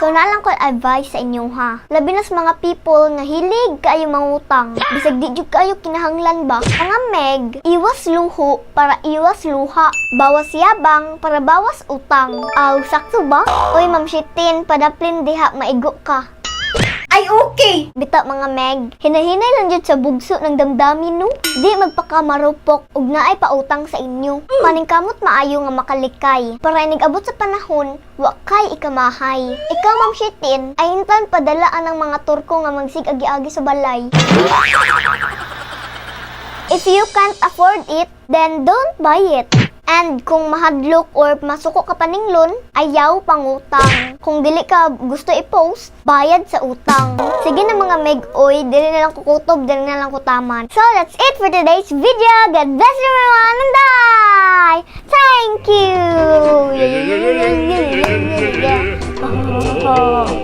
So nalang ko advice sa inyo ha. Labi na sa mga people nga hilig kaayo mangutang. Bisag di jud kaayo kinahanglan ba? Mga Meg, iwas luho para iwas luha. Bawas yabang para bawas utang. Aw, sakto ba? Oy, Ma'am Shitin, padaplin diha maigo ka. Ay, okay! Bita mga Meg, hinahinay lang dyan sa bugso ng damdamin no. Di magpakamarupok ug naay pautang sa inyo. Paningkamot maayo nga makalikay. Para nag-abot sa panahon, wa kay ikamahay. Ikaw Ma'am Shitin, ay intan padalaan ng mga Turko nga magsig agi-agi sa balay. If you can't afford it, then don't buy it. And kung mahadlok or masuko ka paninglon, ayaw pangutang. Kung dili ka gusto i-post, bayad sa utang. Sige na mga Meg, oy, dili na lang kukutob, dili na lang kutaman. So that's it for today's video. God bless you everyone and bye! Thank you!